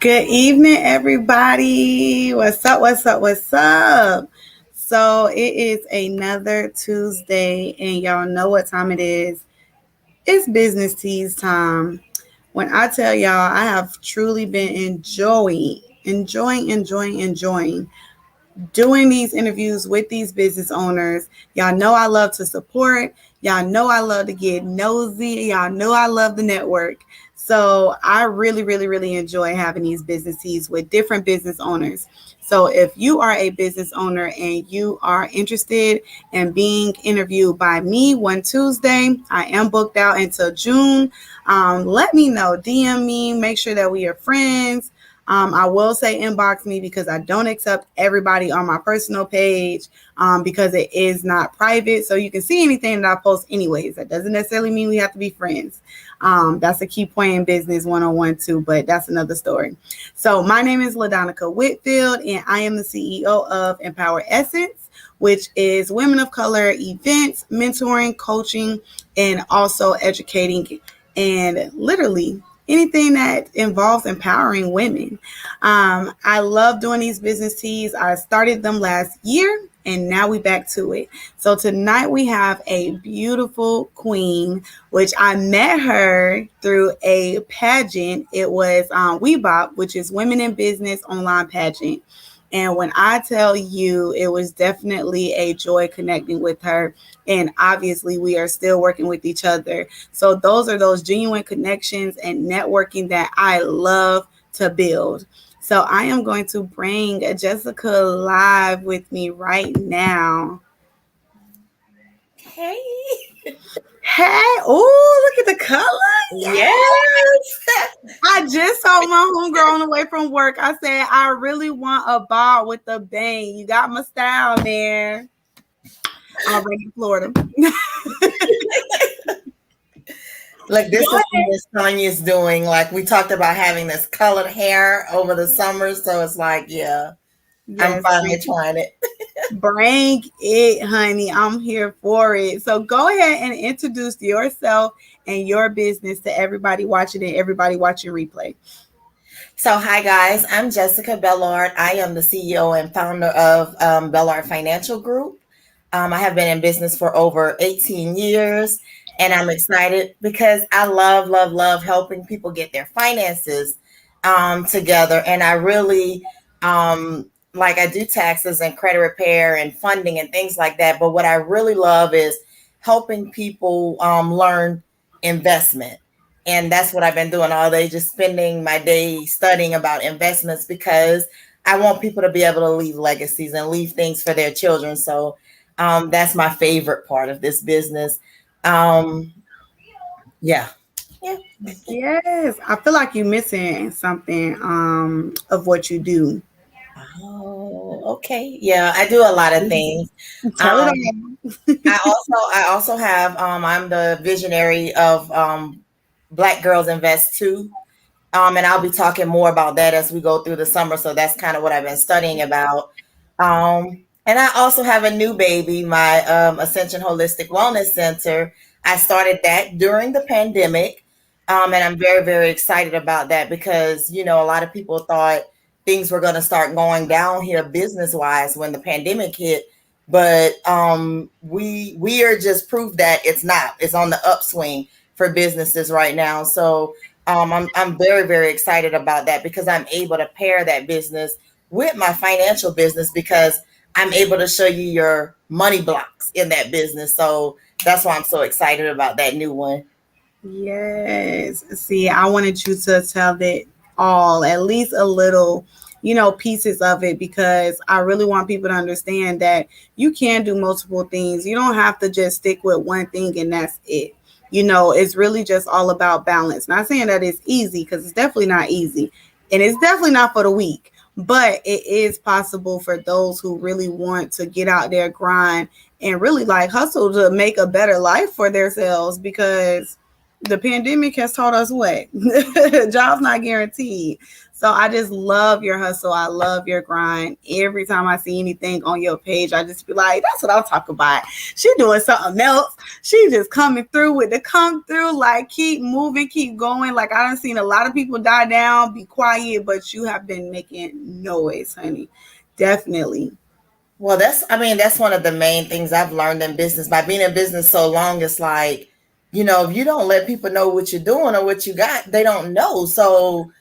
Good evening, everybody. What's up? What's up? What's up? So, it is another Tuesday, and y'all know what time it is. It's Business Teas time. When I tell y'all, I have truly been enjoying doing these interviews with these business owners. Y'all know I love to support. Y'all know I love to get nosy. Y'all know I love the network. So I really enjoy having these businesses with different business owners. So if you are a business owner and you are interested in being interviewed by me one Tuesday, I am booked out until June. Let me know. DM me. Make sure that we are friends. I will say inbox me because I don't accept everybody on my personal page because it is not private. So you can see anything that I post anyways. That doesn't necessarily mean we have to be friends. That's a key point in business 101 too, but that's another story. So my name is LaDonica Whitfield, and I am the CEO of Empower Essence, which is women of color events, mentoring, coaching, and also educating and literally anything that involves empowering women. I love doing these business teas. I started them last year and now we back to it. So tonight we have a beautiful queen, which I met her through a pageant. It was WeBop, which is Women in Business Online Pageant. And when I tell you, it was definitely a joy connecting with her. And obviously, we are still working with each other. So, those are those genuine connections and networking that I love to build. So, I am going to bring Jessica live with me right now. Hey. Hey, oh, look at the color. Yes. I just saw my homegirl on the way from work. I said, I really want a bar with a bang. You got my style, man. Already in Florida. Look, this is what Miss Tanya's doing. Like we talked about having this colored hair over the summer. So it's like, yeah, I'm Yes, finally trying it. bring it, honey. I'm here for it. So go ahead and introduce yourself and your business to everybody watching and everybody watching replay. So, hi guys, I'm Jessica Bellard. I am the CEO and founder of Bellard Financial Group. I have been in business for over 18 years, and I'm excited because I love helping people get their finances together. And I really like I do taxes and credit repair and funding and things like that. But what I really love is helping people learn investment. And that's what I've been doing all day, just spending my day studying about investments because I want people to be able to leave legacies and leave things for their children. So that's my favorite part of this business. Um, yeah. Yeah. Yes, I feel like you're missing something of what you do. Oh, okay. Yeah, I do a lot of things. Tell it Um, all. I also have I'm the visionary of Black Girls Invest Too. And I'll be talking more about that as we go through the summer. So that's kind of what I've been studying about. And I also have a new baby, my Ascension Holistic Wellness Center. I started that during the pandemic. And I'm very excited about that because, a lot of people thought things were going to start going down here business wise when the pandemic hit. But we are just proof that it's not. It's on the upswing for businesses right now. So I'm very excited about that because I'm able to pair that business with my financial business because I'm able to show you your money blocks in that business. So that's why I'm so excited about that new one. Yes. See, I wanted you to tell that all, at least a little, pieces of it, because I really want people to understand that you can do multiple things. You don't have to just stick with one thing and that's it. It's really just all about balance. Not saying that it's easy because it's definitely not easy and it's definitely not for the weak, but it is possible for those who really want to get out there, grind, and really like hustle to make a better life for themselves because the pandemic has taught us what? Jobs not guaranteed. So I just love your hustle. I love your grind. Every time I see anything on your page, I just be like, that's what I'm talking about. She doing something else. She just coming through with the come through. Like, keep moving, keep going. Like, I done seen a lot of people die down, be quiet, but you have been making noise, honey. Definitely. Well, that's one of the main things I've learned in business. By being in business so long, it's like, if you don't let people know what you're doing or what you got, they don't know. So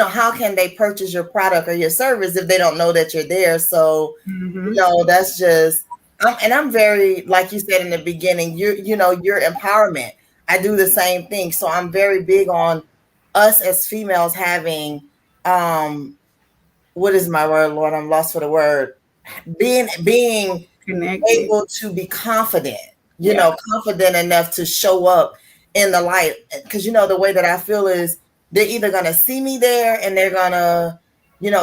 how can they purchase your product or your service if they don't know that you're there? So, Mm-hmm. that's just, and I'm very, like you said in the beginning, your empowerment. I do the same thing. So I'm very big on us as females having, what is my word, Lord? I'm lost for the word. Being Connected. able to be confident, Yeah. confident enough to show up in the light. Because, the way that I feel is they're either going to see me there and they're going to,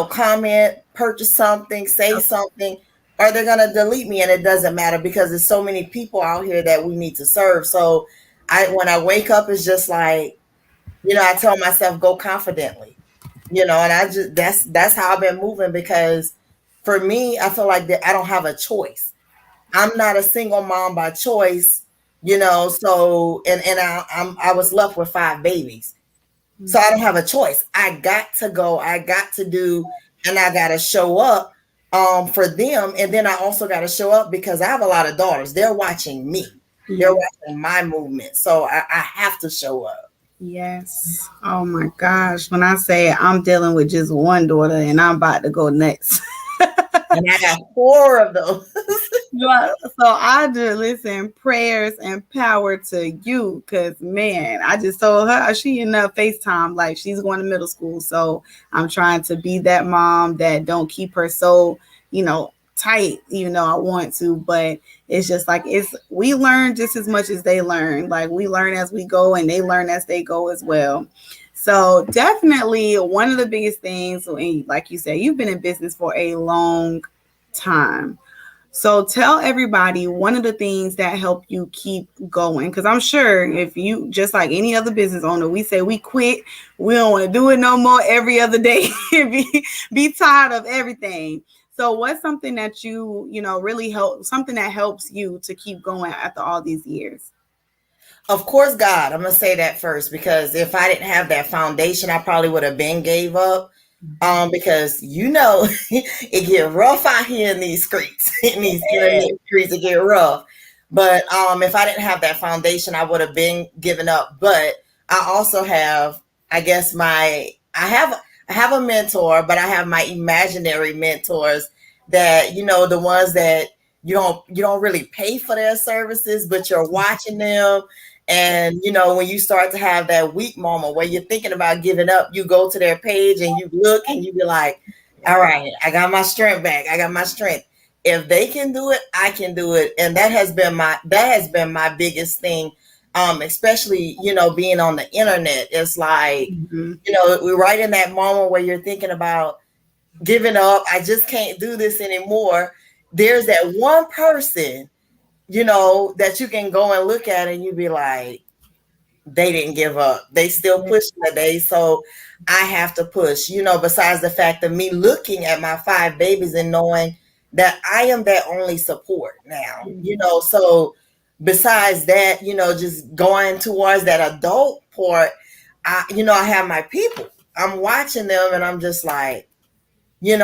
comment, purchase something, say something, or they're going to delete me. And it doesn't matter because there's so many people out here that we need to serve. So when I wake up, it's just like, I tell myself, go confidently, and I just, that's how I've been moving because for me, I feel like that I don't have a choice. I'm not a single mom by choice, so I was left with 5 babies. So I don't have a choice. I got to go, I got to do, and I got to show up for them. And then I also got to show up because I have a lot of daughters. They're watching me. They're watching my movement. So I have to show up. Yes. Oh my gosh. When I say I'm dealing with just one daughter and I'm about to go next. And I got 4 of those. Yeah, so I just listen, prayers and power to you, because man, I just told her she in FaceTime, like she's going to middle school. So I'm trying to be that mom that don't keep her so, tight, even though I want to, but it's just like we learn just as much as they learn. Like, we learn as we go and they learn as they go as well. So definitely one of the biggest things, and like you said, you've been in business for a long time. So tell everybody one of the things that help you keep going. Because I'm sure if you, just like any other business owner, we say we quit, we don't want to do it no more every other day, be tired of everything. So what's something that really help, something that helps you to keep going after all these years? Of course, God. I'm gonna say that first because if I didn't have that foundation, I probably would have been gave up. Because it get rough out here in these streets, in these internet streets, it get rough. But if I didn't have that foundation, I would have been given up. But I also have, I guess I have a mentor, but I have my imaginary mentors that the ones that you don't really pay for their services, but you're watching them. And when you start to have that weak moment where you're thinking about giving up, you go to their page and you look and you be like, all right, I got my strength back. I got my strength. If they can do it, I can do it. And that has been my biggest thing. Especially, being on the internet. It's like, Mm-hmm. we're right in that moment where you're thinking about giving up. I just can't do this anymore. There's that one person, that you can go and look at and you be like, they didn't give up. They still pushing today. So I have to push, besides the fact of me looking at my 5 babies and knowing that I am their only support now, so besides that, just going towards that adult part, I have my people. I'm watching them and I'm just like, and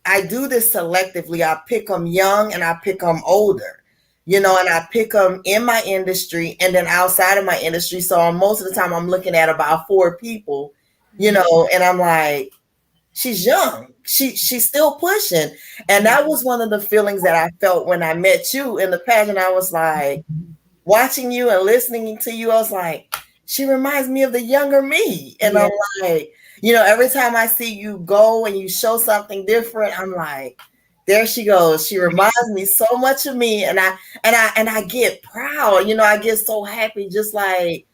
I do this selectively. I pick them young and I pick them older, and I pick them in my industry and then outside of my industry. So most of the time I'm looking at about 4 people, and I'm like, she's young. She's still pushing. And that was one of the feelings that I felt when I met you in the pageant. I was like, watching you and listening to you, I was like, she reminds me of the younger me. And I'm like, every time I see you go and you show something different, I'm like, there she goes. She reminds me so much of me. And I get proud, I get so happy, just like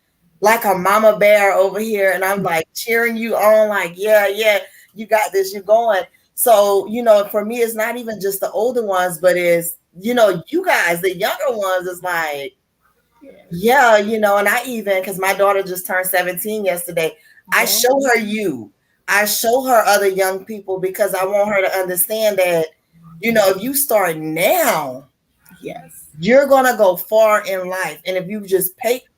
a mama bear over here. And I'm like cheering you on, like, yeah, you got this, you're going. So, for me, it's not even just the older ones, but it's, you guys, the younger ones, is like, Yes. Yeah, and I even, because my daughter just turned 17 yesterday, I Yes. show her you. I show her other young people because I want her to understand that, if you start now, Yes. you're gonna go far in life. And if you just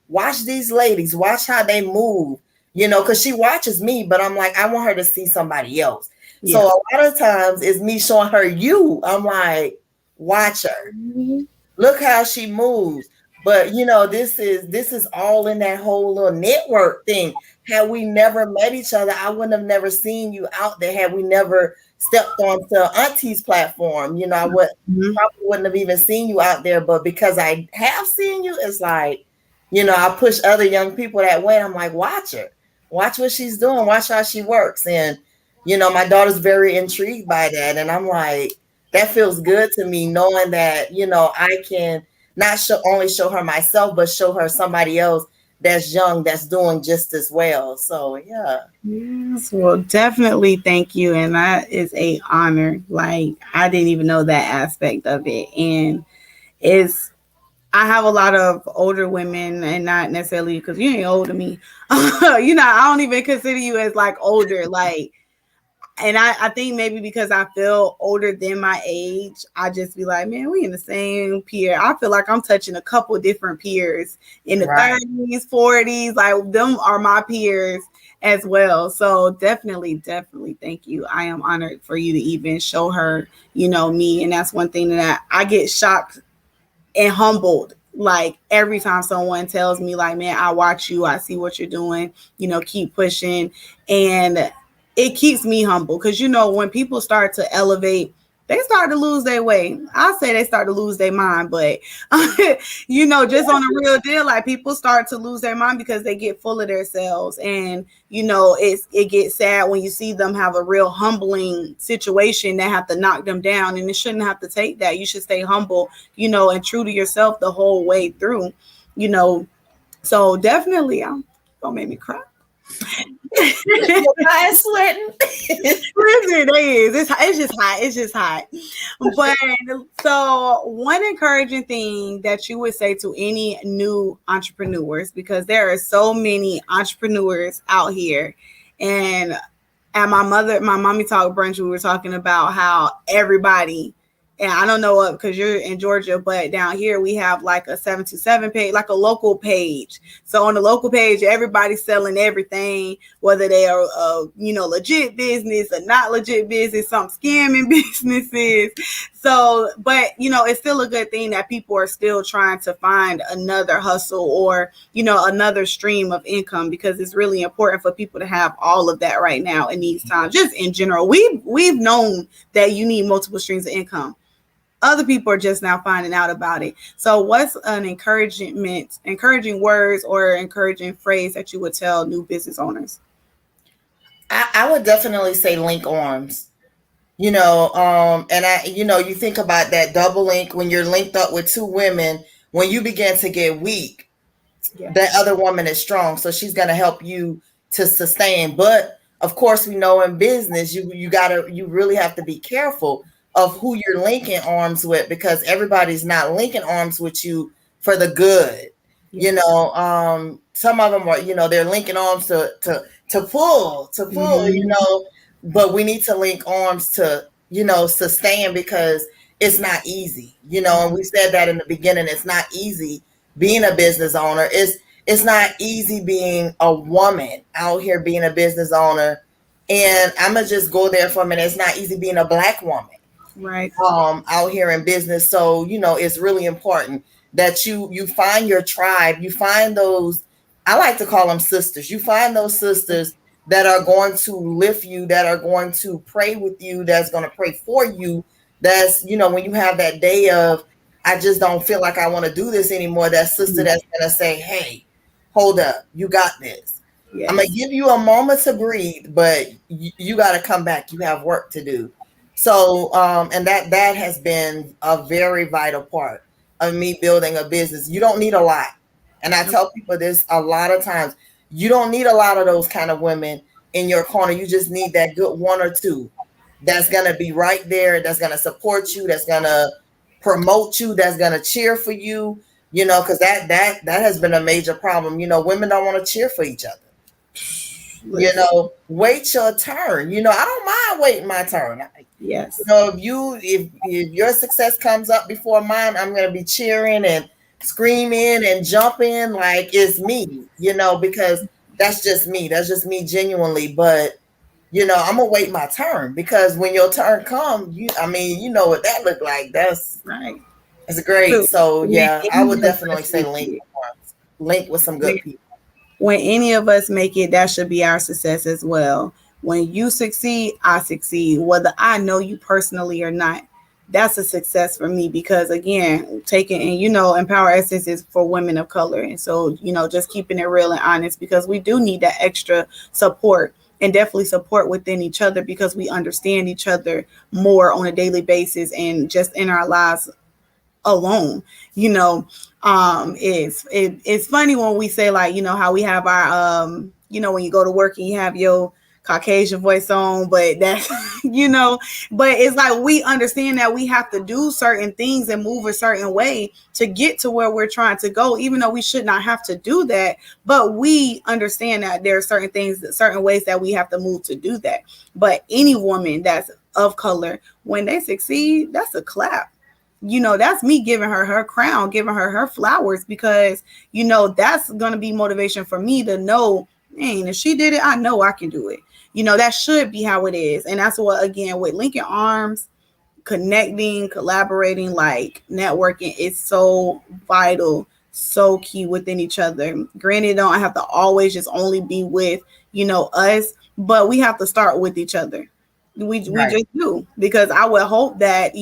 watch these ladies, watch how they move, because she watches me, but I'm like, I want her to see somebody else. So Yeah. a lot of times it's me showing her you. I'm like, watch her. Mhm. Look how she moves. But this is all in that whole little network thing. Had we never met each other, I wouldn't have never seen you out there. Had we never stepped onto Auntie's platform, I would Mhm. probably wouldn't have even seen you out there. But because I have seen you, it's like, I push other young people that way. I'm like, watch her, watch what she's doing, watch how she works. And my daughter's very intrigued by that. And I'm like, that feels good to me knowing that, I can not only show her myself, but show her somebody else that's young, that's doing just as well. So, yeah. Yes, well, definitely thank you. And that is a honor. Like, I didn't even know that aspect of it. And it's, I have a lot of older women, and not necessarily because you ain't older than me. I don't even consider you as like older. Like, and I think maybe because I feel older than my age, I just be like, man, we in the same peer. I feel like I'm touching a couple different peers in the Right. 30s, 40s. Like, them are my peers as well. So definitely, definitely thank you. I am honored for you to even show her, me. And that's one thing that I get shocked and humbled, like, every time someone tells me, like, man, I watch you, I see what you're doing, keep pushing. And it keeps me humble because, when people start to elevate, they start to lose their way. I say they start to lose their mind, but just on a real deal, like, people start to lose their mind because they get full of themselves. And it gets sad when you see them have a real humbling situation that have to knock them down, and it shouldn't have to take that. You should stay humble, and true to yourself the whole way through, you know. So definitely, I'm gonna make me cry. Your eyes sweating. Listen, it is. It's just hot. It's just hot. But so, one encouraging thing that you would say to any new entrepreneurs, because there are so many entrepreneurs out here, and at my mommy talk brunch, we were talking about how everybody, and I don't know what, because you're in Georgia, but down here we have like a 727 page, like a local page. So on the local page, everybody's selling everything, whether they are, legit business or not legit business, some scamming businesses. So, but it's still a good thing that people are still trying to find another hustle, or another stream of income, because it's really important for people to have all of that right now in these times. Just in general, we've known that you need multiple streams of income. Other people are just now finding out about it. So, what's an encouraging words or encouraging phrase that you would tell new business owners? I would definitely say link arms. And you think about that double link when you're linked up with two women. When you begin to get weak, that Yes. other woman is strong, so she's going to help you to sustain. But of course, we know in business, you really have to be careful of who you're linking arms with, because everybody's not linking arms with you for the good. Yes. Some of them are, they're linking arms to pull, Mm-hmm. but we need to link arms to, sustain, because it's not easy, and we said that in the beginning. It's not easy being a business owner. It's not easy being a woman out here being a business owner. And I'm gonna just go there for a minute. It's not easy being a Black woman Right. out here in business. So it's really important that you find your tribe. You find those, I like to call them sisters. You find those sisters that are going to lift you, that are going to pray with you, that's going to pray for you. That's, when you have that day of, I just don't feel like I want to do this anymore, that sister that's going to say, hey, hold up, you got this. I'm going to Yes. give you a moment to breathe, but you got to come back. You have work to do. So, and that has been a very vital part of me building a business. You don't need a lot. And I tell people this a lot of times. You don't need a lot of those kind of women in your corner. You just need that good one or two that's going to be right there, that's going to support you, that's going to promote you, that's going to cheer for you. because that has been a major problem. Women don't want to cheer for each other. Listen, Wait your turn. I don't mind waiting my turn. yes, If your success comes up before mine, I'm gonna be cheering and screaming and jumping like it's me, because that's just me. That's just me genuinely. But I'm gonna wait my turn, because when your turn comes, you know what that look like. right. That's great. True. So When yeah, I any would of definitely us say make link it, link with some when good people. when any of us make it, that should be our success as well. When you succeed, I succeed, whether I know you personally or not. That's a success for me because again, taking and Empower Essence is for women of color. And so, just keeping it real and honest because we do need that extra support and definitely support within each other because we understand each other more on a daily basis and just in our lives alone. you know it's funny when we say like how we have our when you go to work and you have your Caucasian voice on, but that's but it's like we understand that we have to do certain things and move a certain way to get to where we're trying to go, even though we should not have to do that. But we understand that there are certain things, certain ways that we have to move to do that. But any woman that's of color, when they succeed, that's a clap. That's me giving her her crown, giving her her flowers because, that's going to be motivation for me to know, man, if she did it, I know I can do it. That should be how it is. And that's what, again, with Lincoln Arms, connecting, collaborating, like networking is so vital, so key within each other. Granted, don't have to always just only be with, us, but we have to start with each other. We Right. just do because I would hope that,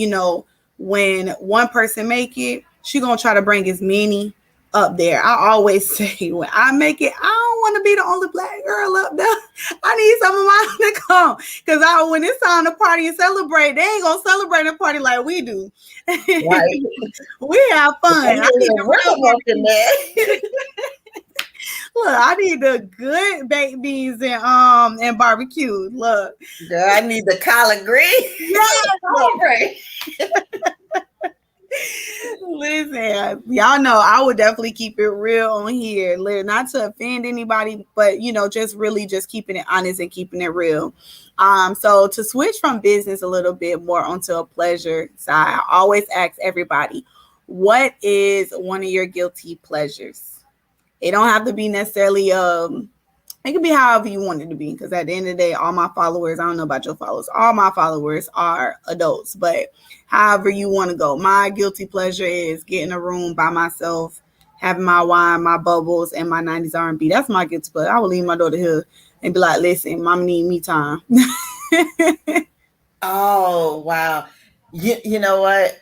when one person make it, she gonna try to bring as many up there. I always say when I make it, I don't want to be the only black girl up there. I need some of mine to come because when it's time to party and celebrate, they ain't gonna celebrate a party like we do. Right. We have They fun. need I a need the little real rhythm up in barbecue. there. Look, I need the good baked beans and barbecue. Look, Girl, I need the collard greens. yeah. All right. Listen, y'all know I would definitely keep it real on here. Not to offend anybody, but just really just keeping it honest and keeping it real. So to switch from business a little bit more onto a pleasure side, I always ask everybody, what is one of your guilty pleasures? It don't have to be necessarily it can be however you want it to be because at the end of the day, all my followers, I don't know about your followers, all my followers are adults, but however you want to go. My guilty pleasure is getting a room by myself, having my wine, my bubbles, and my 90s R&B. That's my guilty pleasure. I will leave my daughter here and be like, listen, mom need me time. Oh, wow. You know what?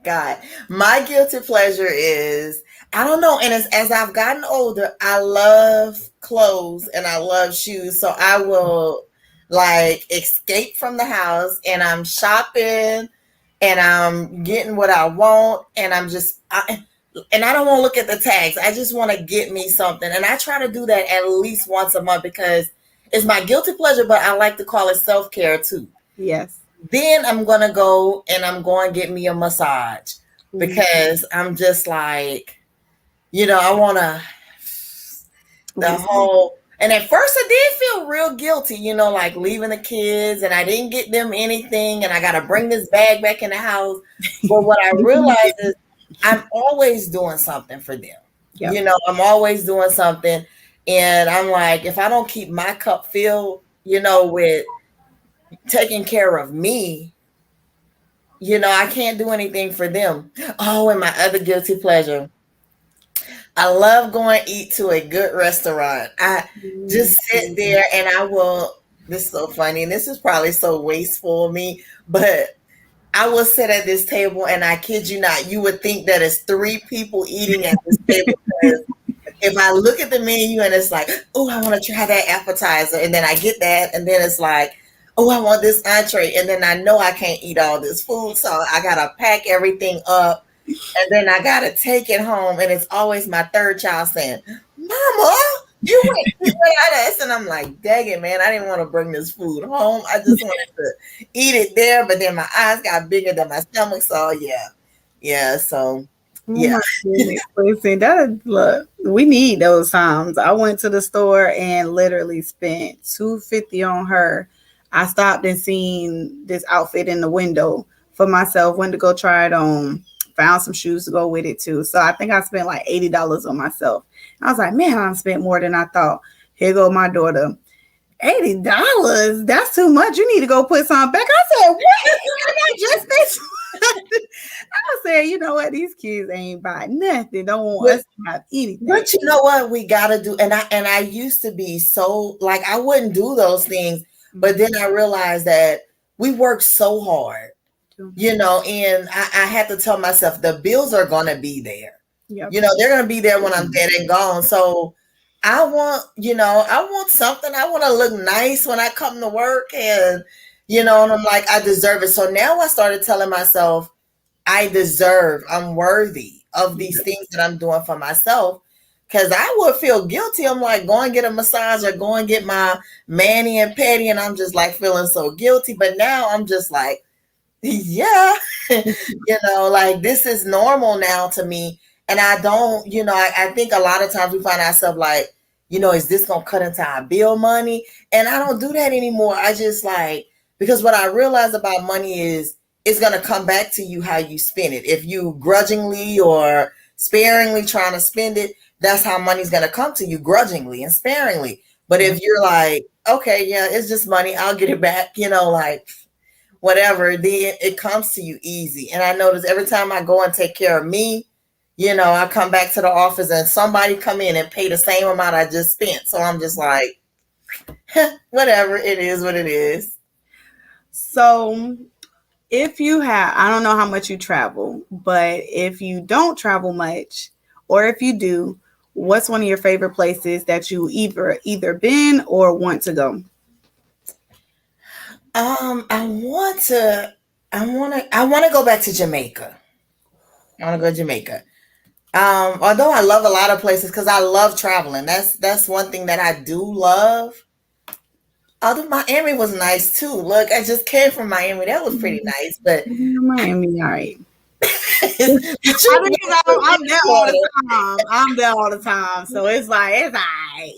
God, my guilty pleasure is, I don't know. And as I've gotten older, I love clothes and I love shoes. So I will like escape from the house and I'm shopping and I'm getting what I want. And and I don't want to look at the tags. I just want to get me something. And I try to do that at least once a month because it's my guilty pleasure, but I like to call it self-care too. Yes. Then I'm gonna go and I'm going to get me a massage Mhm. because I'm just like, I wanna the Listen. whole and at first I did feel real guilty, like leaving the kids and I didn't get them anything and I gotta bring this bag back in the house. But what I realized is I'm always doing something for them. Yep. I'm always doing something. And I'm like, if I don't keep my cup filled, with taking care of me, I can't do anything for them. Oh, and my other guilty pleasure. I love going to eat to a good restaurant. I just sit there and I will. This is so funny, and this is probably so wasteful of me, but I will sit at this table, and I kid you not, you would think that it's three people eating at this table. Because if I look at the menu and it's like, oh, I want to try that appetizer, and then I get that, and then it's like, oh, I want this entree, and then I know I can't eat all this food, so I gotta pack everything up, and then I gotta take it home, and it's always my third child saying, "Mama, you went to this," and I'm like, "Dang it, man! I didn't want to bring this food home. I just wanted to eat it there, but then my eyes got bigger than my stomach, so yeah, yeah." So Oh Yeah. my goodness. Listen, look, we need those times. I went to the store and literally spent $250 on her. I stopped and seen this outfit in the window for myself, went to go try it on, found some shoes to go with it too. So I think I spent like $80 on myself. I was like, man, I spent more than I thought. Here go my daughter. $80? That's too much. You need to go put some back. I said, what? I just spent. I said, you know what? These kids ain't buying nothing. Don't want us to have anything. But you know what we gotta do, and I used to be so like I wouldn't do those things, but then I realized that we work so hard, and I had to tell myself the bills are gonna be there. Yep. They're gonna be there when I'm dead and gone. So I want something. I want to look nice when I come to work, and and I'm like, I deserve it. So now I started telling myself, I'm worthy of these things that I'm doing for myself. Because I would feel guilty. I'm like, go and get a massage or go and get my mani and pedi, and I'm just like feeling so guilty. But now I'm just like, yeah, like this is normal now to me. And I don't, I think a lot of times we find ourselves like, is this going to cut into our bill money? And I don't do that anymore. I just like, because what I realize about money is it's going to come back to you how you spend it. If you grudgingly or sparingly trying to spend it, that's how money's going to come to you, grudgingly and sparingly. But if you're like, okay, yeah, it's just money, I'll get it back, like whatever, then it comes to you easy. And I notice every time I go and take care of me, I come back to the office and somebody come in and pay the same amount I just spent. So I'm just like, whatever, it is what it is. So if you have, I don't know how much you travel, but if you don't travel much, or if you do, what's one of your favorite places that you either been or want to go? I want to go back to Jamaica. I want to go to Jamaica. Although I love a lot of places because I love traveling. That's one thing that I do love. Although Miami was nice too. Look, I just came from Miami. That was pretty nice. But Miami, all right. I'm there all the time. I'm there all the time. So it's like, it's all right,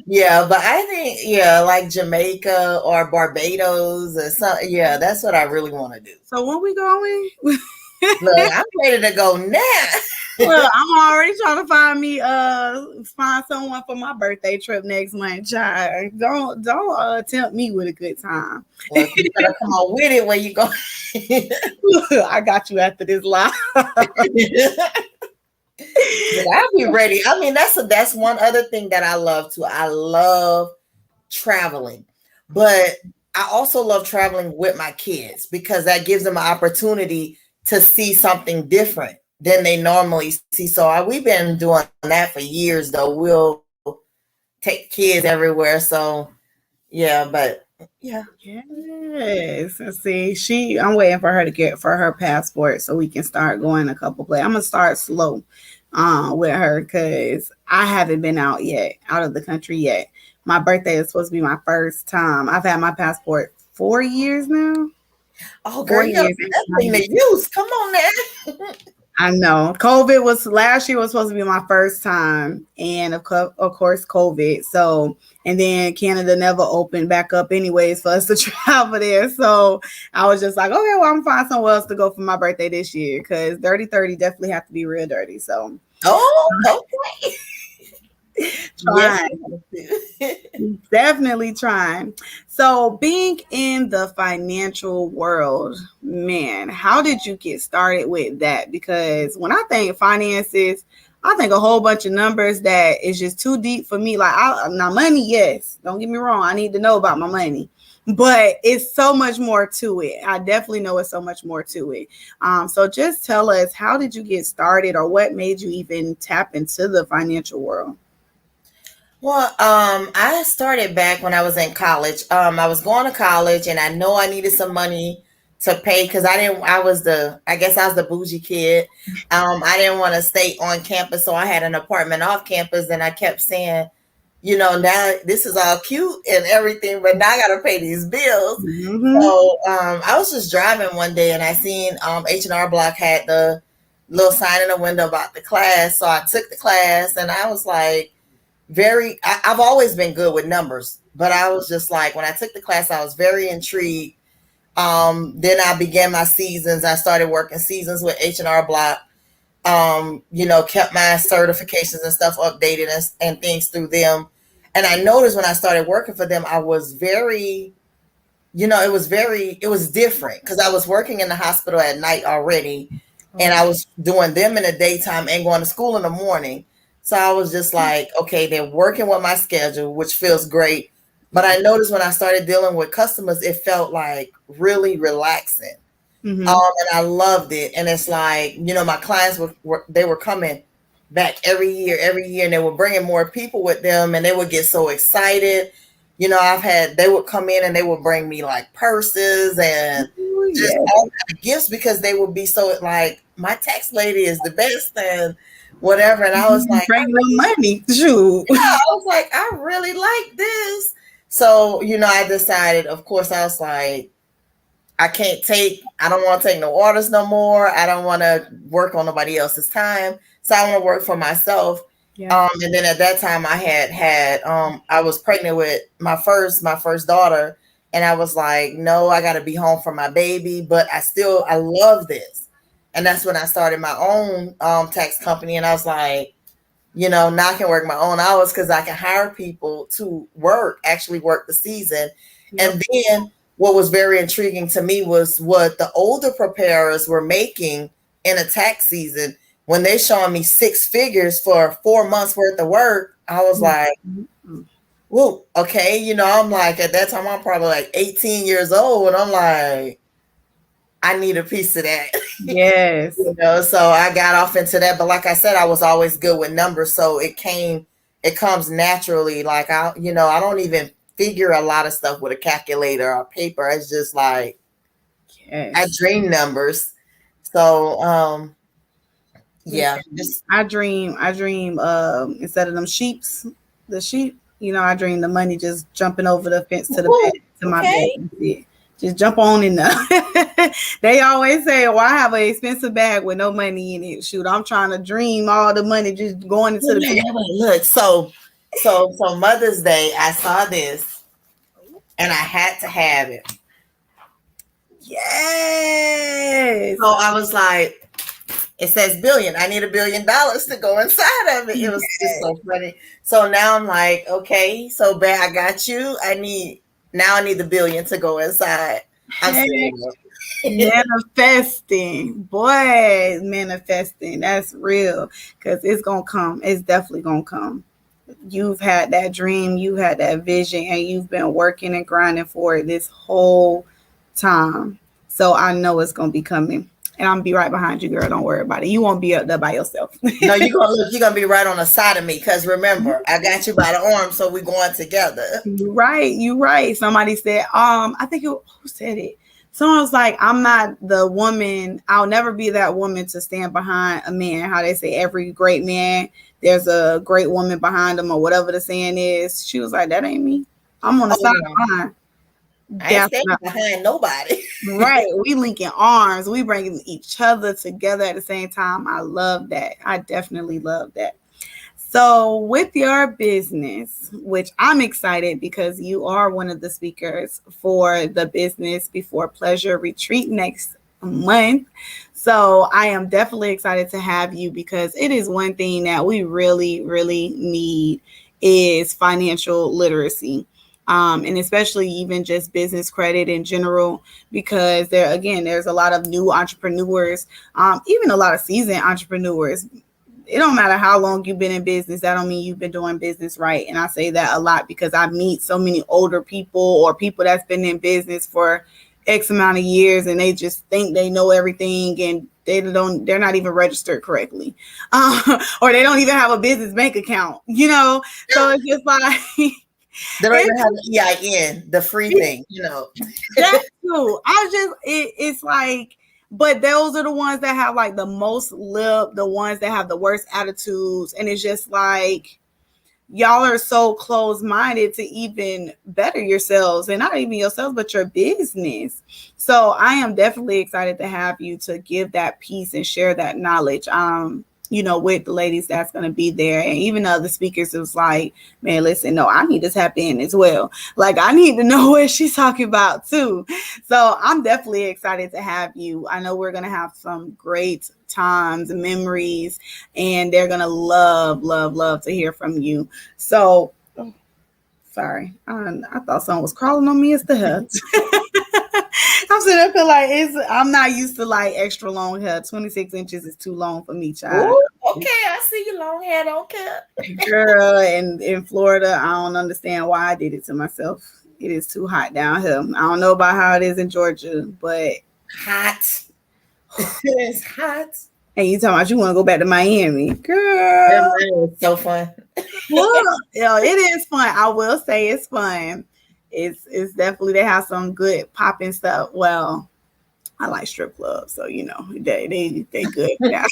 Yeah, but I think, like Jamaica or Barbados or something. Yeah, that's what I really want to do. So when we going? Look, I'm ready to go now. Well, I'm already trying to find someone for my birthday trip next month, child. Don't tempt me with a good time. Look, you gotta come on with it when you go. I got you after this live. I'll be ready. I mean, that's one other thing that I love too. I love traveling, but I also love traveling with my kids because that gives them an opportunity to see something different than they normally see. So we've been doing that for years, though. We'll take kids everywhere. So yeah, but yeah. Yes. See, I'm waiting for her to get for her passport so we can start going a couple places. I'm gonna start slow with her because I haven't been out of the country yet. My birthday is supposed to be my first time. I've had my passport 4 years now. Oh, girl, you got that thing to use. Come on now. I know. COVID was last year was supposed to be my first time, and of course COVID. So, and then Canada never opened back up anyways for us to travel there. So I was just like, okay, well, I'm gonna find somewhere else to go for my birthday this year because 30-30 definitely have to be real dirty. So, okay. Trying. Definitely trying. So being in the financial world, man, how did you get started with that? Because when I think finances, I think a whole bunch of numbers that is just too deep for me. Like now money, yes, don't get me wrong. I need to know about my money, but it's so much more to it. I definitely know it's so much more to it. So just tell us, how did you get started or what made you even tap into the financial world? Well, I started back when I was in college. I was going to college and I know I needed some money to pay because I guess I was the bougie kid. I didn't want to stay on campus. So I had an apartment off campus and I kept saying, now this is all cute and everything, but now I got to pay these bills. Mm-hmm. So I was just driving one day and I seen H&R Block had the little sign in the window about the class. So I took the class, and I was like, I've always been good with numbers, but I was just like, when I took the class, I was very intrigued. Then I began my seasons. I started working seasons with H&R Block. Kept my certifications and stuff updated and things through them. And I noticed when I started working for them, I was very, it was different because I was working in the hospital at night already, and I was doing them in the daytime and going to school in the morning. So I was just like, okay, they're working with my schedule, which feels great. But I noticed when I started dealing with customers, it felt like really relaxing. Mm-hmm. And I loved it. And it's like, my clients they were coming back every year, and they were bringing more people with them, and they would get so excited. They would come in and they would bring me like purses and just all kind of gifts because they would be so like, my tax lady is the best and whatever. And I was like, bring no money. Shoot. Yeah, I was like, I really like this. So, I decided, of course, I was like, I don't want to take no orders no more. I don't want to work on nobody else's time. So I want to work for myself. Yeah. And then at that time I was pregnant with my first daughter, and I was like, no, I got to be home for my baby, but I love this. And that's when I started my own tax company. And I was like, now I can work my own hours because I can hire people to actually work the season. Yep. And then what was very intriguing to me was what the older preparers were making in a tax season. When they showing me 6 figures for 4 months worth of work, I was like, whoa, okay. I'm like, at that time, I'm probably like 18 years old. And I'm like, I need a piece of that. Yes. So I got off into that. But like I said, I was always good with numbers. So it comes naturally. Like, I don't even figure a lot of stuff with a calculator or paper. It's just like, yes. I dream numbers. So, yeah. I dream instead of them the sheep, I dream the money just jumping over the fence to the bed, to my bed. Just jump on in there. They always say, well, I have an expensive bag with no money in it. Shoot, I'm trying to dream all the money just going into the bed. Look, so Mother's Day, I saw this and I had to have it. Yes. So I was like, it says billion. I need $1 billion to go inside of it. It was just so funny. So now I'm like, okay, so bad, I got you. I need the $1 billion to go inside. Manifesting, boy, manifesting. That's real, because it's gonna come. It's definitely gonna come. You've had that dream, you had that vision, and you've been working and grinding for it this whole time. So I know it's gonna be coming. And I'm gonna be right behind you, girl. Don't worry about it. You won't be up there by yourself. No, you're gonna be right on the side of me, because remember, I got you by the arm, so we're going together. You're right. Somebody said, I think who said it? Someone was like, I'm not the woman, I'll never be that woman to stand behind a man. How they say every great man, there's a great woman behind him, or whatever the saying is. She was like, that ain't me. I'm on the sideline. I ain't standing behind nobody. Right. We linking arms. We bringing each other together at the same time. I love that. I definitely love that. So with your business, which I'm excited because you are one of the speakers for the Business Before Pleasure retreat next month. So I am definitely excited to have you, because it is one thing that we really, really need is financial literacy. And especially even just business credit in general, because there's a lot of new entrepreneurs, even a lot of seasoned entrepreneurs. It don't matter how long you've been in business. That don't mean you've been doing business right. And I say that a lot because I meet so many older people or people that's been in business for X amount of years, and they just think they know everything, and they're not even registered correctly. Or they don't even have a business bank account, So it's just like, they don't even have the EIN, the free thing, That's true. It's like, but those are the ones that have like the most lip, the ones that have the worst attitudes. And it's just like, y'all are so close-minded to even better yourselves, and not even yourselves, but your business. So I am definitely excited to have you to give that piece and share that knowledge. With the ladies that's going to be there, and even other speakers, it was like, man, listen, no, I need to tap in as well. Like, I need to know what she's talking about too. So I'm definitely excited to have you. I know we're going to have some great times and memories, and they're going to love to hear from you. So, sorry, I thought someone was crawling on me. It's the hair. I'm sitting up here like I'm not used to like extra long hair. 26 inches is too long for me, child. Ooh, okay, I see you long hair, don't care. Girl, and in Florida, I don't understand why I did it to myself. It is too hot down here. I don't know about how it is in Georgia, but hot. It's hot. And you talking about you want to go back to Miami, girl? It's so fun. Well, it is fun. I will say it's fun. It's definitely, they have some good popping stuff. Well, I like strip clubs, so they good now.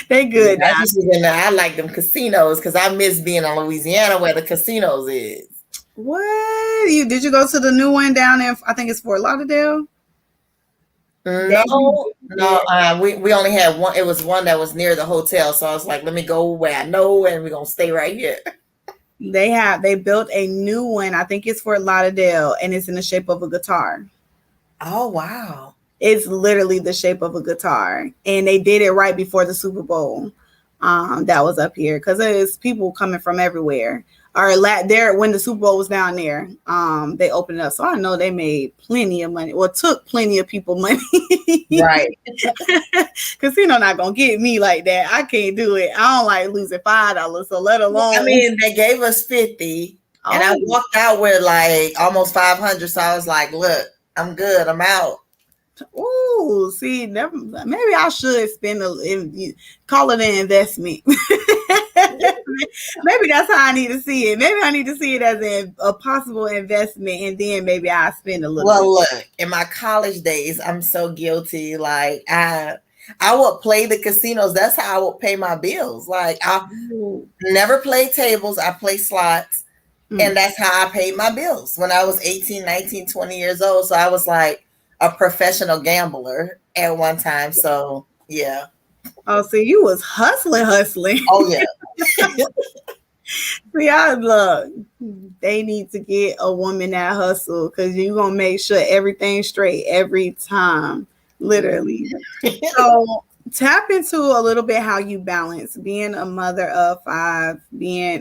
They good now. I like them casinos because I miss being in Louisiana where the casinos is. What? Did you go to the new one down in, I think it's Fort Lauderdale? No. We only had one. It was one that was near the hotel, so I was like, let me go where I know, and we're gonna stay right here. They built a new one. I think it's Fort Lauderdale, and it's in the shape of a guitar. Oh, wow. It's literally the shape of a guitar. And they did it right before the Super Bowl. That was up here because there's people coming from everywhere. Or there when the Super Bowl was down there, they opened it up. So I know they made plenty of money. Well, took plenty of people money. Right. Casino not gonna get me like that. I can't do it. I don't like losing $5, so let alone. I mean, they gave us 50, and I walked out with like almost 500. So I was like, look, I'm good. I'm out. Ooh, see, maybe I should call it an investment. Maybe that's how I need to see it. Maybe I need to see it as a possible investment, and then maybe I spend a little. Well, look, in my college days, I'm so guilty. Like I would play the casinos. That's how I would pay my bills. Like I never played tables. I play slots, and that's how I paid my bills when I was 18, 19, 20 years old. So I was like a professional gambler at one time. So yeah. Oh, see, you was hustling. Oh yeah. See, I look. They need to get a woman that hustle because you're gonna make sure everything's straight every time, literally. So tap into a little bit how you balance being a mother of 5,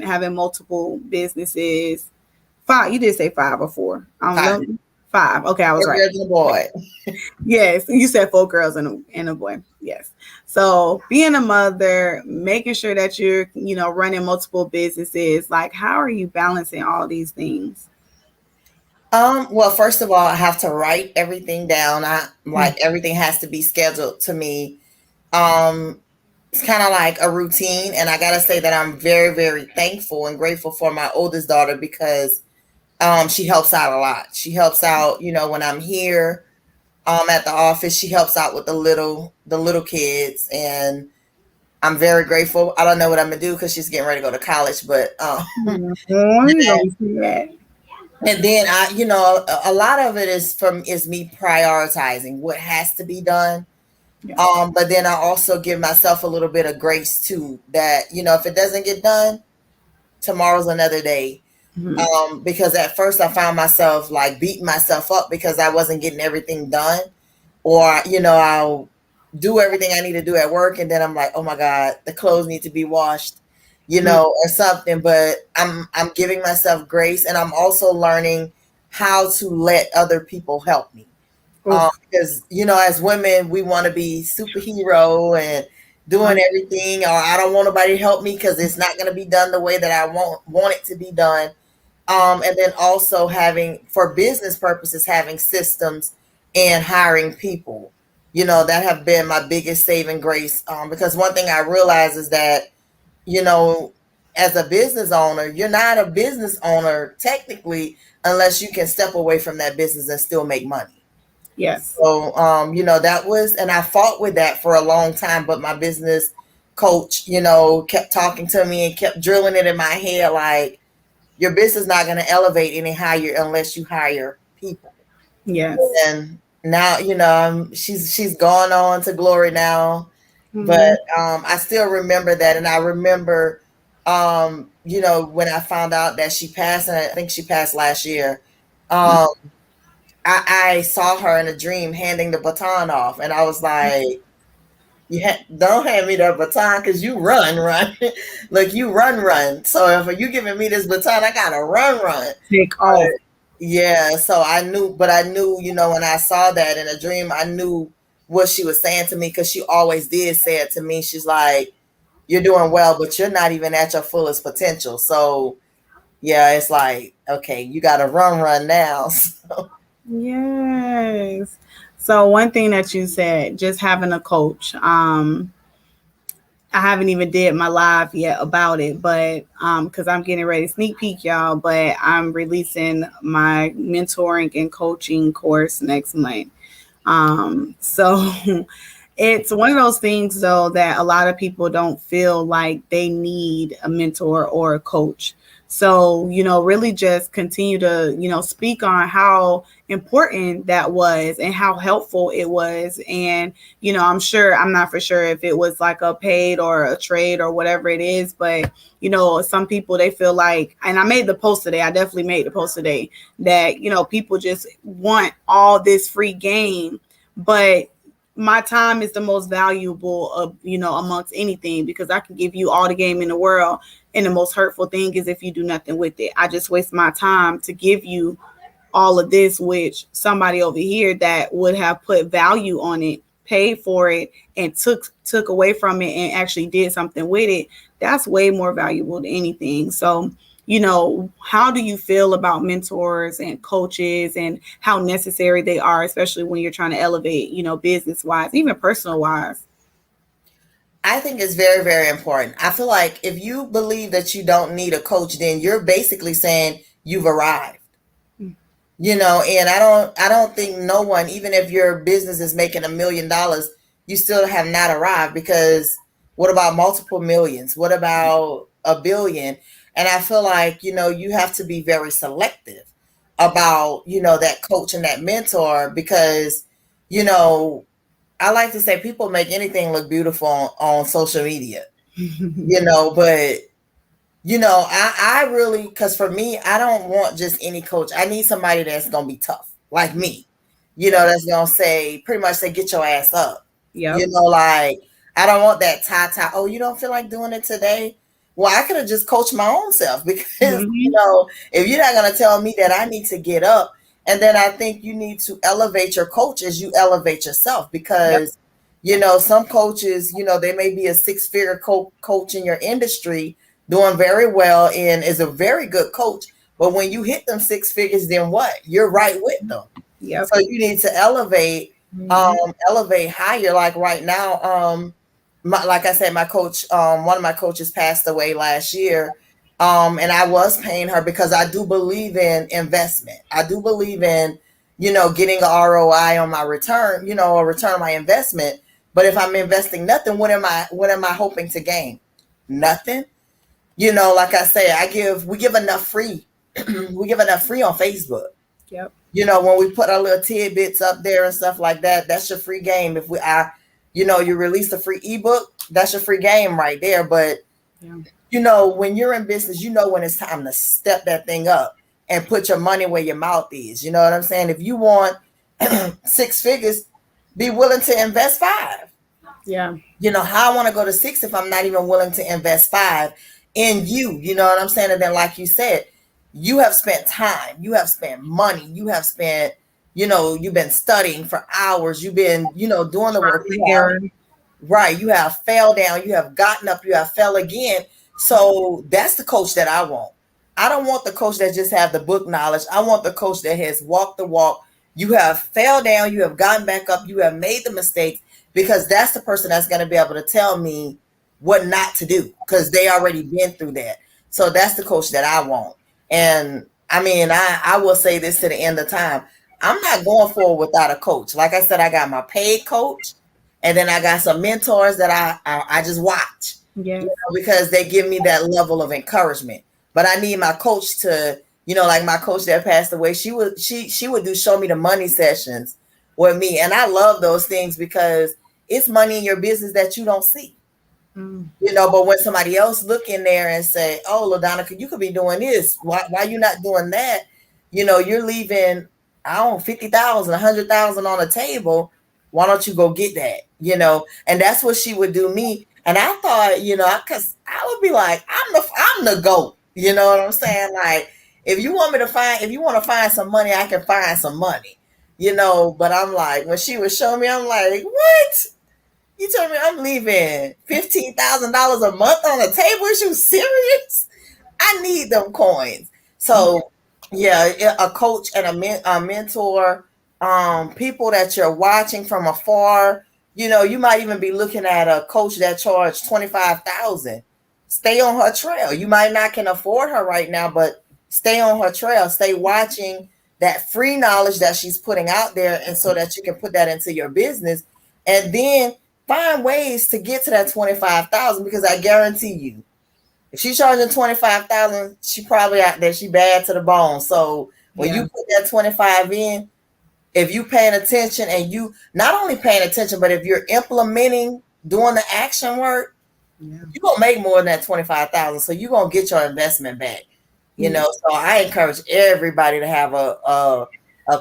having multiple businesses. 5, you did say 5 or 4. I don't know. 5. Okay, I was right. Girls and a boy. Yes, you said 4 girls and a boy. Yes. So being a mother, making sure that you're, running multiple businesses, like how are you balancing all these things? Well, first of all, I have to write everything down. Everything has to be scheduled to me. It's kind of like a routine, and I gotta say that I'm very, very thankful and grateful for my oldest daughter because she helps out a lot. She helps out, when I'm here at the office. She helps out with the little kids, and I'm very grateful. I don't know what I'm gonna do because she's getting ready to go to college, but and then a lot of it is me prioritizing what has to be done. Yeah. But then I also give myself a little bit of grace too, that if it doesn't get done, tomorrow's another day. Mm-hmm. Because at first I found myself like beating myself up because I wasn't getting everything done, or I'll do everything I need to do at work, and then I'm like, oh my God, the clothes need to be washed, or something. But I'm giving myself grace, and I'm also learning how to let other people help me. Because as women, we want to be superhero and doing everything, or I don't want nobody to help me because it's not going to be done the way that I want it to be done. And then also for business purposes, having systems and hiring people, that have been my biggest saving grace. Because one thing I realize is that, as a business owner, you're not a business owner technically unless you can step away from that business and still make money. Yes. So, that was, and I fought with that for a long time, but my business coach, kept talking to me and kept drilling it in my head like, your business is not going to elevate any higher unless you hire people. Yes. And now, she's gone on to glory now, but Mhm. I still remember that, and I remember, when I found out that she passed, and I think she passed last year. Um, I saw her in a dream handing the baton off, and I was like, don't hand me the baton because you run. Look, you run. So if you giving me this baton, I gotta run. Take off. Yeah, so I knew, when I saw that in a dream, I knew what she was saying to me because she always did say it to me. She's like, you're doing well, but you're not even at your fullest potential. So yeah, it's like, okay, you got to run now. Yes. So one thing that you said, just having a coach. I haven't even did my live yet about it, but because I'm getting ready to sneak peek y'all, but I'm releasing my mentoring and coaching course next month. So it's one of those things though that a lot of people don't feel like they need a mentor or a coach. So, really just continue to, speak on how important that was and how helpful it was. And, I'm not for sure if it was like a paid or a trade or whatever it is, but, some people they feel like, and I made the post today, I definitely made the post today that, people just want all this free game, but my time is the most valuable of amongst anything because I can give you all the game in the world, and the most hurtful thing is if you do nothing with it. I just waste my time to give you all of this, which somebody over here that would have put value on it, paid for it, and took away from it and actually did something with it. That's way more valuable than anything. So, how do you feel about mentors and coaches and how necessary they are, especially when you're trying to elevate, business wise, even personal wise? I think it's very, very important. I feel like if you believe that you don't need a coach, then you're basically saying you've arrived. And I don't think no one, even if your business is making $1 million, you still have not arrived, because what about multiple millions? What about a billion? And I feel like, you have to be very selective about, that coach and that mentor, because, you know, I like to say people make anything look beautiful on social media, but I really, because for me, I don't want just any coach. I need somebody that's going to be tough, like me, Yep. that's going to pretty much say, get your ass up. Yep. Like, I don't want that tie. Oh, you don't feel like doing it today? Well, I could have just coached my own self because, Mm-hmm. if you're not going to tell me that I need to get up, and then I think you need to elevate your coach as you elevate yourself, Yep. because, some coaches, they may be a six-figure coach in your industry, doing very well and is a very good coach. But when you hit them six figures, then what? You're right with them. Yep. So you need to elevate, Mm-hmm. elevate higher. Like right now, like I said, my coach, one of my coaches passed away last year. And I was paying her because I do believe in investment. I do believe in, getting a ROI on my return, a return on my investment. But if I'm investing nothing, what am I hoping to gain? Nothing. Like I say, we give enough free. We give enough free on Facebook. Yep. When we put our little tidbits up there and stuff like that, that's your free game. You release a free ebook, that's your free game right there. But Yeah. when you're in business, when it's time to step that thing up and put your money where your mouth is. You know what I'm saying? If you want six figures, be willing to invest five. Yeah. How I want to go to six if I'm not even willing to invest five in you. You know what I'm saying? And then, like you said, you have spent time, you have spent money, you have spent, you've been studying for hours, you've been, doing the work. Trial and error. Right. You have fell down, you have gotten up, you have fell again. So that's the coach that I want. I don't want the coach that just have the book knowledge. I want the coach that has walked the walk. You have fell down, you have gotten back up, you have made the mistakes, because that's the person that's going to be able to tell me what not to do, because they already been through that. So that's the coach that I want. And I mean, I will say this to the end of time. I'm not going forward without a coach. Like I said, I got my paid coach, And then I got some mentors that I just watch, Yes. because they give me that level of encouragement. But I need my coach to, like my coach that passed away, she would do show me the money sessions with me. And I love those things because it's money in your business that you don't see. Mm. But when somebody else look in there and say, "Oh, LaDonna, you could be doing this. Why you not doing that?" You're leaving, I don't know, 50,000, 100,000 on the table. Why don't you go get that? And that's what she would do me. And I thought, because I would be like, I'm the GOAT. You know what I'm saying? Like, if you want to find some money, I can find some money. But I'm like, when she would show me, I'm like, what? You tell me I'm leaving $15,000 a month on the table? Is you serious? I need them coins. So yeah, a coach and a mentor, people that you're watching from afar. You might even be looking at a coach that charged 25,000. Stay on her trail. You might not can afford her right now, but stay on her trail. Stay watching that free knowledge that she's putting out there, and so that you can put that into your business, and then find ways to get to that 25,000. Because I guarantee you, if she's charging 25,000, she probably out there, she bad to the bone. So when you put that 25 in, if you paying attention, and you not only paying attention, but if you're implementing, doing the action work, you're gonna make more than that 25,000. So you're gonna get your investment back. So I encourage everybody to have a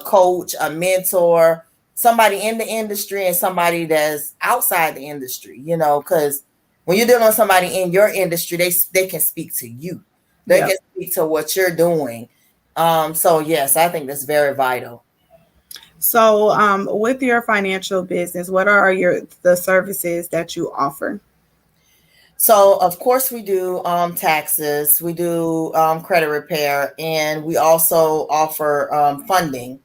coach, a mentor, somebody in the industry, and somebody that's outside the industry, because when you're dealing with somebody in your industry, they can speak to you. They can speak to what you're doing. So yes, I think that's very vital. So, with your financial business, what are the services that you offer? So of course we do taxes, we do credit repair, and we also offer funding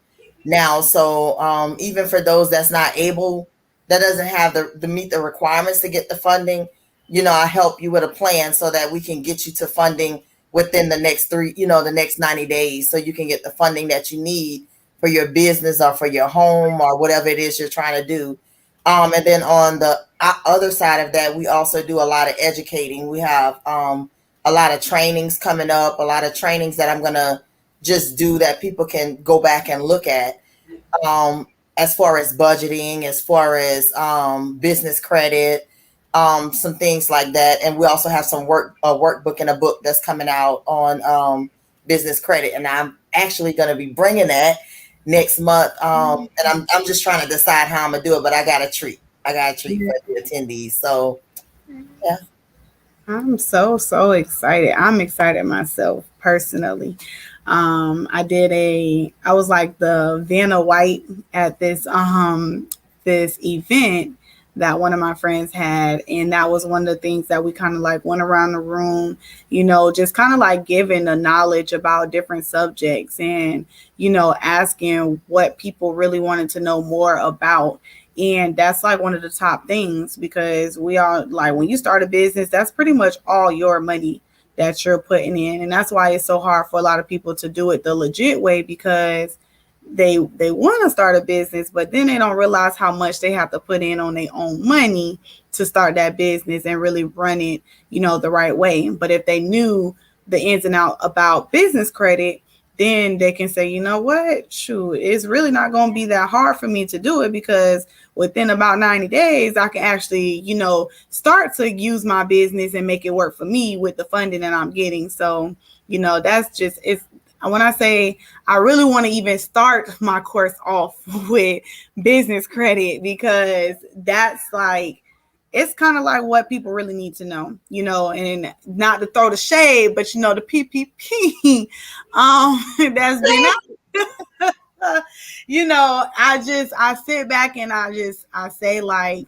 now. So even for those that's not able, that doesn't have the meet the requirements to get the funding, I help you with a plan so that we can get you to funding within the next the next 90 days, so you can get the funding that you need for your business or for your home or whatever it is you're trying to do. And then on the other side of that, we also do a lot of educating. We have a lot of trainings coming up, a lot of trainings that I'm going to just do that people can go back and look at, as far as budgeting, as far as business credit, some things like that. And we also have some workbook and a book that's coming out on business credit. And I'm actually going to be bringing that next month. And I'm just trying to decide how I'm gonna do it, but I got a treat. I got a treat for the attendees. So yeah. I'm so excited. I'm excited myself personally. I was like the Vanna White at this event that one of my friends had, and that was one of the things that we kind of like went around the room, just kind of like giving the knowledge about different subjects, and asking what people really wanted to know more about. And that's like one of the top things, because we all, like, when you start a business, that's pretty much all your money that you're putting in. And that's why it's so hard for a lot of people to do it the legit way, because they want to start a business, but then they don't realize how much they have to put in on their own money to start that business and really run it, the right way. But if they knew the ins and out about business credit, then they can say, you know what, shoot, it's really not going to be that hard for me to do it, because within about 90 days, I can actually, start to use my business and make it work for me with the funding that I'm getting. So, that's just, it's, when I say I really want to even start my course off with business credit, because that's like, it's kind of like what people really need to know, and not to throw the shade, but the PPP that's been out. I sit back and I say, like,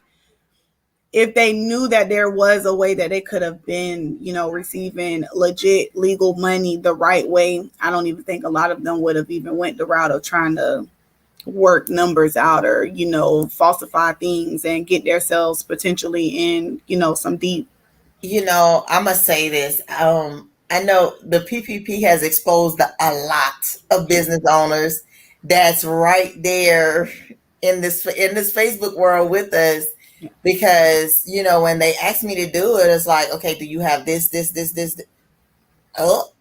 if they knew that there was a way that they could have been, receiving legit legal money the right way, I don't even think a lot of them would have even went the route of trying to work numbers out, or falsify things and get themselves potentially in some deep. I must say this. I know the PPP has exposed a lot of business owners that's right there in this Facebook world with us. because when they ask me to do it, it's like, okay, do you have this? Oh,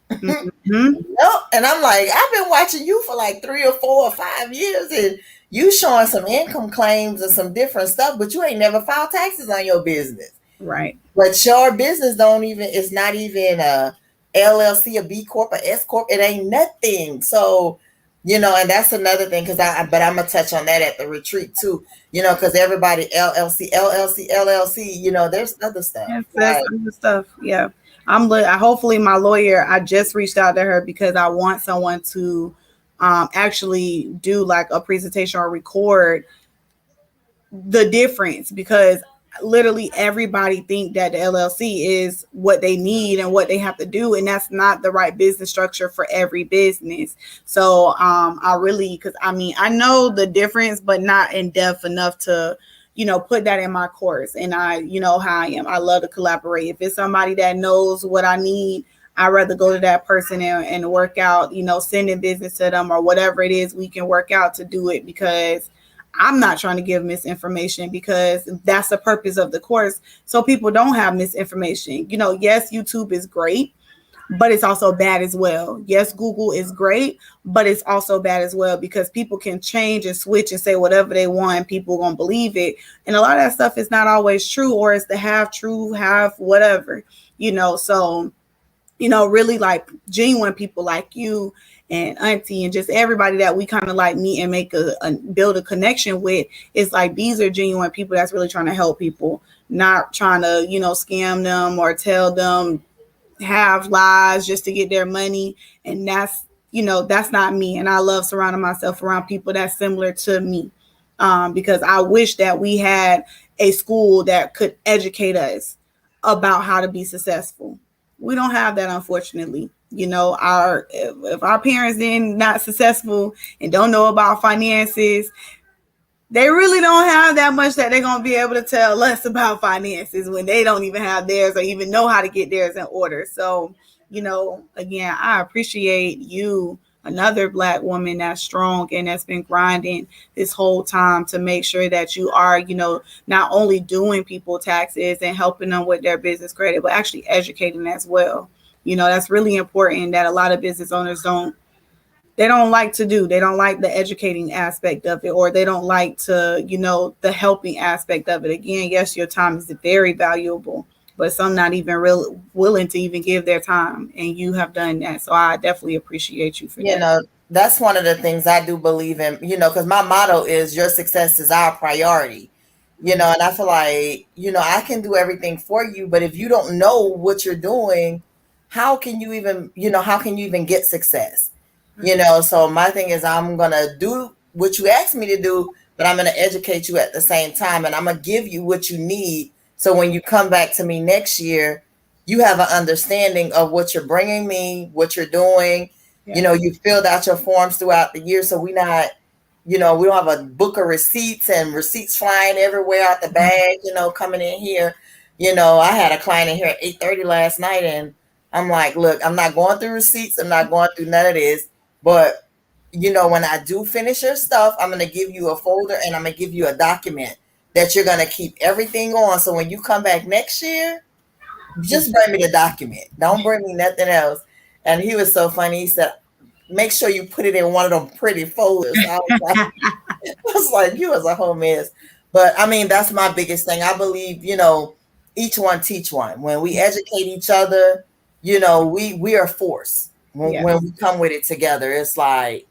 Mm-hmm. no. And I'm like, I've been watching you for like 3 or 4 or 5 years, and you showing some income claims and some different stuff, but you ain't never filed taxes on your business. Right. But your business don't even, it's not even a LLC, a B Corp, a S Corp. It ain't nothing. So, and that's another thing, but I'm gonna touch on that at the retreat too, because everybody LLC, there's other stuff. Yes, that's other stuff. Yeah. Hopefully my lawyer, I just reached out to her because I want someone to actually do like a presentation or record the difference, because literally everybody think that the LLC is what they need and what they have to do, and that's not the right business structure for every business. So I really, because I know the difference, but not in depth enough to put that in my course. And how I am, I love to collaborate. If it's somebody that knows what I need, I'd rather go to that person and work out, sending business to them or whatever it is we can work out to do it, because I'm not trying to give misinformation, because that's the purpose of the course. So people don't have misinformation. Yes, YouTube is great, but it's also bad as well. Yes, Google is great, but it's also bad as well, because people can change and switch and say whatever they want, and people are going to believe it. And a lot of that stuff is not always true, or it's the half true, half whatever, so really like genuine people like you and Auntie and just everybody that we kind of like meet and make build a connection with. It's like, these are genuine people that's really trying to help people, not trying to, scam them or tell them have lies just to get their money. And that's not me. And I love surrounding myself around people that's similar to me, because I wish that we had a school that could educate us about how to be successful. We don't have that, unfortunately. If our parents then not successful and don't know about finances, they really don't have that much that they're going to be able to tell us about finances when they don't even have theirs or even know how to get theirs in order. So, again, I appreciate you, another Black woman that's strong and that's been grinding this whole time to make sure that you are, not only doing people taxes and helping them with their business credit, but actually educating as well. That's really important that a lot of business owners don't like to do. They don't like the educating aspect of it, or they don't like to, the helping aspect of it. Again, yes, your time is very valuable, but some not even real willing to even give their time. And you have done that. So I definitely appreciate you for that. That's one of the things I do believe in, because my motto is your success is our priority, and I feel like, I can do everything for you, but if you don't know what you're doing, how can you even get success? So my thing is, I'm going to do what you asked me to do, but I'm going to educate you at the same time. And I'm going to give you what you need. So when you come back to me next year, you have an understanding of what you're bringing me, what you're doing. Yeah. You filled out your forms throughout the year. So we don't have a book of receipts and receipts flying everywhere out the bag, coming in here. I had a client in here at 8:30 last night, and I'm like, look, I'm not going through receipts. I'm not going through none of this. But, when I do finish your stuff, I'm going to give you a folder and I'm going to give you a document that you're going to keep everything on. So when you come back next year, just bring me the document. Don't bring me nothing else. And he was so funny. He said, make sure you put it in one of them pretty folders. I was like, you was a whole mess. But that's my biggest thing. I believe, each one teach one. When we educate each other, we are force. When we come with it together, it's like,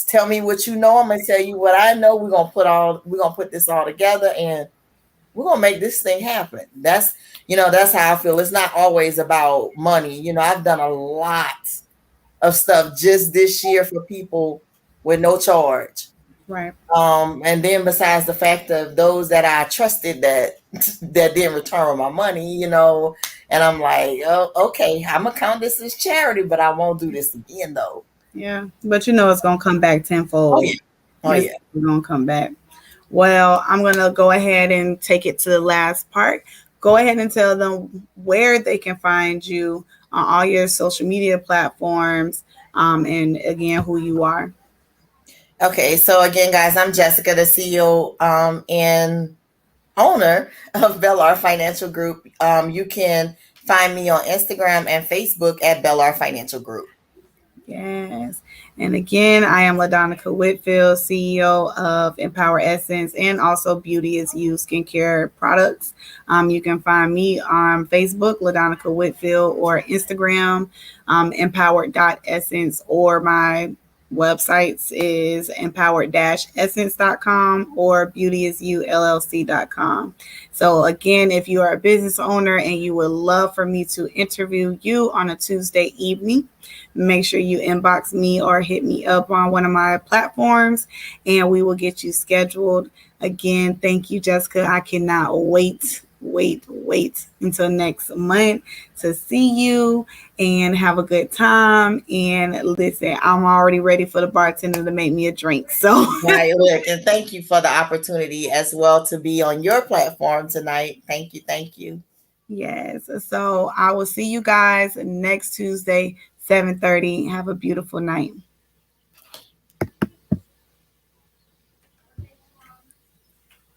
tell me what you know. I'm gonna tell you what I know. We're gonna put this all together, and we're gonna make this thing happen. That's how I feel. It's not always about money. I've done a lot of stuff just this year for people with no charge. Right. And then besides the fact of those that I trusted that didn't return my money, and I'm like, oh, okay, I'm gonna count this as charity, but I won't do this again though. Yeah. But it's going to come back tenfold. Oh yeah. It's going to come back. Well, I'm going to go ahead and take it to the last part. Go ahead and tell them where they can find you on all your social media platforms, and again, who you are. Okay, so again, guys, I'm Jessica, the CEO in owner of Bellard Financial Group. You can find me on Instagram and Facebook at Bellard Financial Group. Yes. And again, I am LaDonica Whitfield, CEO of Empower Essence and also Beauty is You skincare products. You can find me on Facebook, LaDonica Whitfield, or Instagram, empowered.essence, or my websites is empowered-essence.com or beautyisUllc.com. So again, if you are a business owner and you would love for me to interview you on a Tuesday evening, make sure you inbox me or hit me up on one of my platforms and we will get you scheduled. Again, thank you, Jessica. I cannot wait until next month to see you and have a good time. And listen, I'm already ready for the bartender to make me a drink. So, Right, look, and thank you for the opportunity as well to be on your platform tonight. Thank you. Thank you. yes. So I will see you guys next Tuesday, 7:30. Have a beautiful night.